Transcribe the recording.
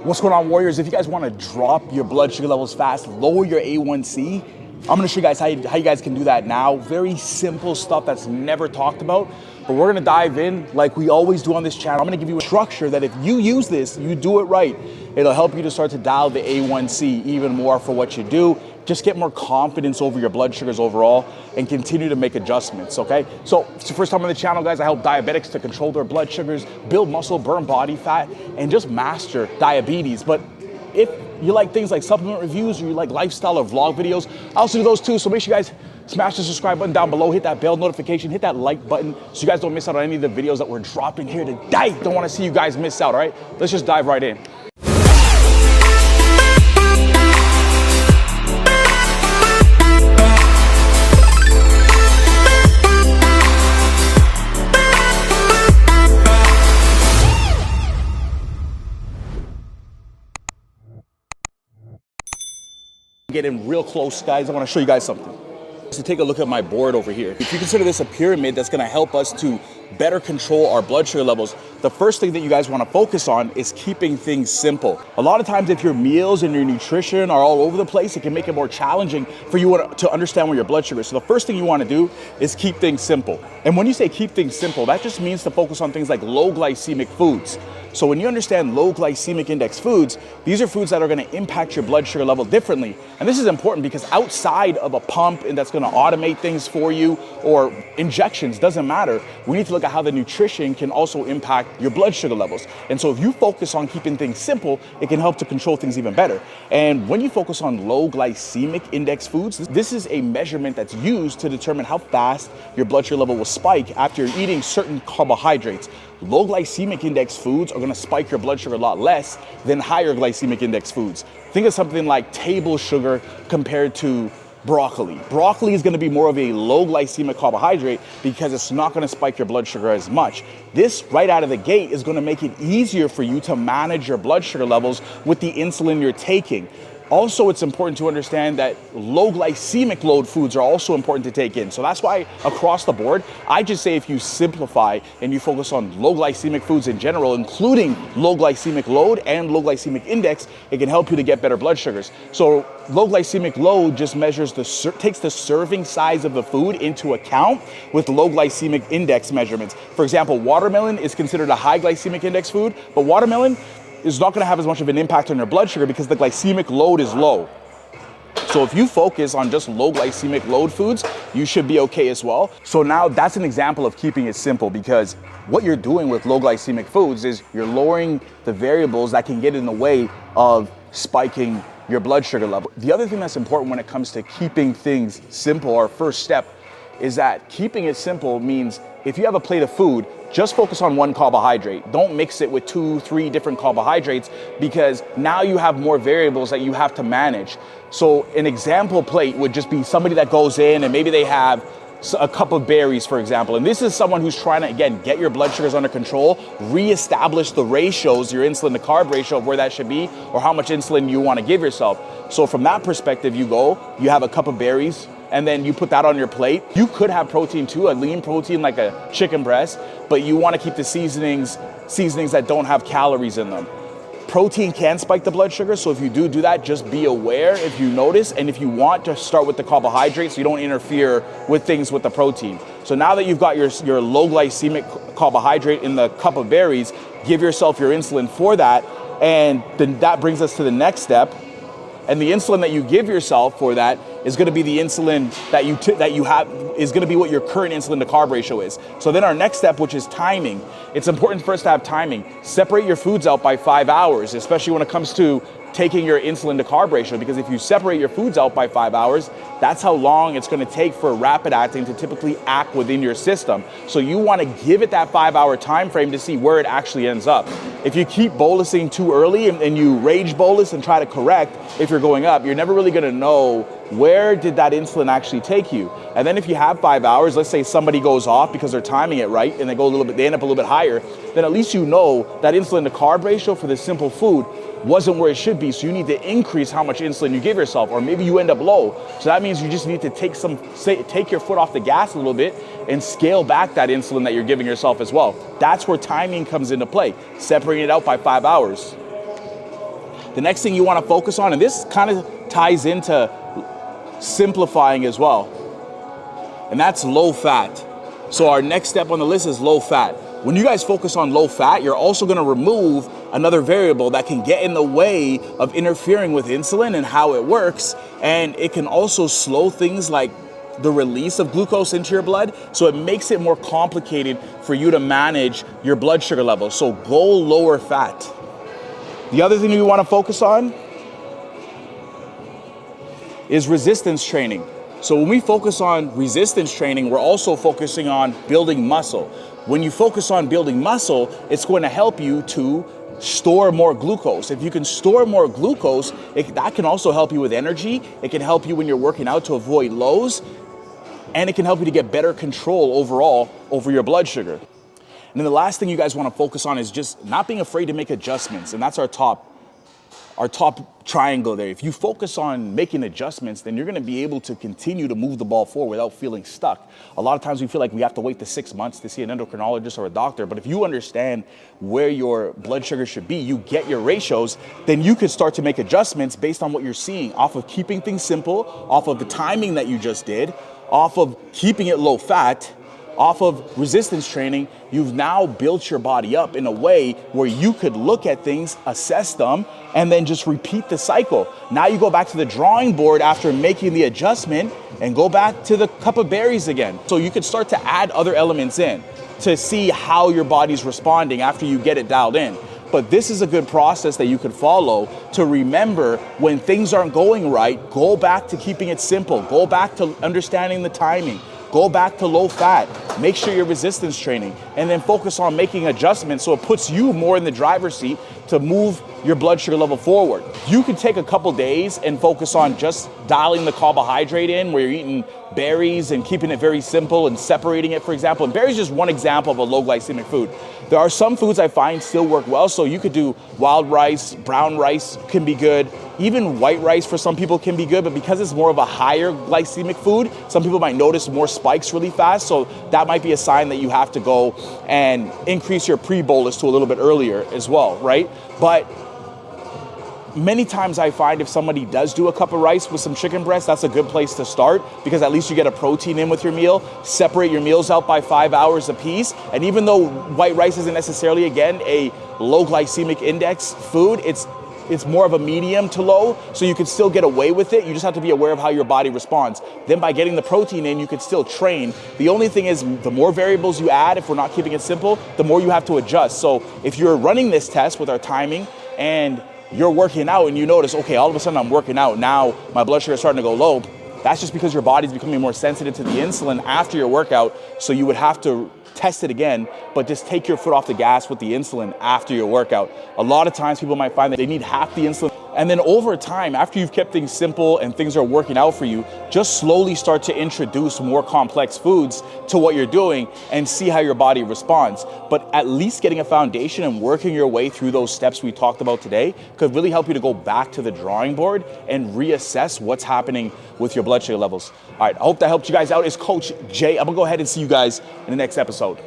What's going on, warriors? If you guys want to drop your blood sugar levels fast, lower your A1C, I'm going to show you guys how you guys can do that now. Very simple stuff that's never talked about, but we're going to dive in like we always do on this channel. I'm going to give you a structure that if you use this, you do it right, it'll help you to start to dial the A1C even more for what you do. Just get more confidence over your blood sugars overall and continue to make adjustments, okay? So if it's your first time on the channel, guys, I help diabetics to control their blood sugars, build muscle, burn body fat, and just master diabetes. But if you like things like supplement reviews or you like lifestyle or vlog videos, I also do those too. So make sure you guys smash the subscribe button down below, hit that bell notification, hit that like button so you guys don't miss out on any of the videos that we're dropping here today. Don't want to see you guys miss out, all right? Let's just dive right in. Get in real close, guys. I want to show you guys something. So take a look at my board over here. If you consider this a pyramid that's going to help us to better control our blood sugar levels, the first thing that you guys want to focus on is keeping things simple. A lot of times if your meals and your nutrition are all over the place, it can make it more challenging for you to understand where your blood sugar is. So the first thing you want to do is keep things simple. And when you say keep things simple, that just means to focus on things like low glycemic foods. So when you understand low glycemic index foods, these are foods that are going to impact your blood sugar level differently. And this is important because outside of a pump and that's going to automate things for you or injections, doesn't matter. We need to look at how the nutrition can also impact your blood sugar levels. And so if you focus on keeping things simple, it can help to control things even better. And when you focus on low glycemic index foods, this is a measurement that's used to determine how fast your blood sugar level will spike after you're eating certain carbohydrates. Low glycemic index foods are going to spike your blood sugar a lot less than higher glycemic index foods. Think of something like table sugar compared to broccoli. Broccoli is going to be more of a low glycemic carbohydrate because it's not going to spike your blood sugar as much. This right out of the gate is going to make it easier for you to manage your blood sugar levels with the insulin you're taking. Also, it's important to understand that low glycemic load foods are also important to take in. So that's why across the board, I just say if you simplify and you focus on low glycemic foods in general, including low glycemic load and low glycemic index, it can help you to get better blood sugars. So low glycemic load just measures takes the serving size of the food into account with low glycemic index measurements. For example, watermelon is considered a high glycemic index food, but watermelon is not going to have as much of an impact on your blood sugar because the glycemic load is low. So if you focus on just low glycemic load foods, you should be okay as well. So now that's an example of keeping it simple because what you're doing with low glycemic foods is you're lowering the variables that can get in the way of spiking your blood sugar level. The other thing that's important when it comes to keeping things simple, our first step, is that keeping it simple means if you have a plate of food, just focus on one carbohydrate. Don't mix it with 2-3 different carbohydrates because now you have more variables that you have to manage. So an example plate would just be somebody that goes in and maybe they have a cup of berries, for example. And this is someone who's trying to, again, get your blood sugars under control, reestablish the ratios, your insulin to carb ratio of where that should be or how much insulin you want to give yourself. So from that perspective, you have a cup of berries, and then you put that on your plate. You could have protein too, a lean protein like a chicken breast, but you want to keep the seasonings that don't have calories in them. Protein can spike the blood sugar, so if you do that, just be aware if you notice, and if you want to start with the carbohydrates, so you don't interfere with things with the protein. So now that you've got your low glycemic carbohydrate in the cup of berries, give yourself your insulin for that, and then that brings us to the next step. And the insulin that you give yourself for that is going to be the insulin that you have is going to be what your current insulin to carb ratio is. So then our next step, which is timing, it's important for us to have timing. Separate your foods out by 5 hours, especially when it comes to taking your insulin to carb ratio, because if you separate your foods out by 5 hours, that's how long it's going to take for rapid acting to typically act within your system. So you want to give it that 5-hour time frame to see where it actually ends up. If you keep bolusing too early and you rage bolus and try to correct if you're going up, you're never really going to know where did that insulin actually take you. And then if you have 5 hours, let's say somebody goes off because they're timing it right and they end up a little bit higher, then at least you know that insulin to carb ratio for this simple food wasn't where it should be, so you need to increase how much insulin you give yourself, or maybe you end up low. So that means you just need to take your foot off the gas a little bit and scale back that insulin that you're giving yourself as well. That's where timing comes into play, separating it out by 5 hours. The next thing you want to focus on, and this kind of ties into simplifying as well, and that's low fat. So our next step on the list is low fat. When you guys focus on low fat, you're also going to remove another variable that can get in the way of interfering with insulin and how it works, and it can also slow things like the release of glucose into your blood, so it makes it more complicated for you to manage your blood sugar levels. So go lower fat. The other thing we want to focus on is resistance training. So when we focus on resistance training, we're also focusing on building muscle. When you focus on building muscle, it's going to help you to store more glucose. If you can store more glucose, that can also help you with energy. It can help you when you're working out to avoid lows, and it can help you to get better control overall over your blood sugar. And then the last thing you guys want to focus on is just not being afraid to make adjustments, and that's our top triangle there. If you focus on making adjustments, then you're going to be able to continue to move the ball forward without feeling stuck. A lot of times we feel like we have to wait the 6 months to see an endocrinologist or a doctor, but if you understand where your blood sugar should be, you get your ratios, then you could start to make adjustments based on what you're seeing, off of keeping things simple, off of the timing that you just did, off of keeping it low fat, off of resistance training. You've now built your body up in a way where you could look at things, assess them, and then just repeat the cycle. Now you go back to the drawing board after making the adjustment and go back to the cup of berries again. So you could start to add other elements in to see how your body's responding after you get it dialed in. But this is a good process that you could follow to remember when things aren't going right, go back to keeping it simple, go back to understanding the timing, go back to low fat, make sure you're resistance training, and then focus on making adjustments so it puts you more in the driver's seat to move your blood sugar level forward. You can take a couple days and focus on just dialing the carbohydrate in, where you're eating berries and keeping it very simple and separating it, for example. And berries is just one example of a low glycemic food. There are some foods I find still work well, so you could do wild rice, brown rice can be good. Even white rice for some people can be good, but because it's more of a higher glycemic food, some people might notice more spikes really fast, so that might be a sign that you have to go and increase your pre-bolus to a little bit earlier as well, right? But many times I find if somebody does do a cup of rice with some chicken breast, that's a good place to start, because at least you get a protein in with your meal. Separate your meals out by 5 hours a piece. And even though white rice isn't necessarily, again, a low glycemic index food, it's more of a medium to low, so you can still get away with it. You just have to be aware of how your body responds. Then by getting the protein in, you can still train. The only thing is, the more variables you add, if we're not keeping it simple, the more you have to adjust. So if you're running this test with our timing and you're working out and you notice, okay, all of a sudden I'm working out, now my blood sugar is starting to go low, that's just because your body's becoming more sensitive to the insulin after your workout, so you would have to test it again, but just take your foot off the gas with the insulin after your workout. A lot of times people might find that they need half the insulin, and then over time, after you've kept things simple and things are working out for you, just slowly start to introduce more complex foods to what you're doing and see how your body responds. But at least getting a foundation and working your way through those steps we talked about today could really help you to go back to the drawing board and reassess what's happening with your blood sugar levels. All right, I hope that helped you guys out. It's Coach Jay. I'm gonna go ahead and see you guys in the next episode.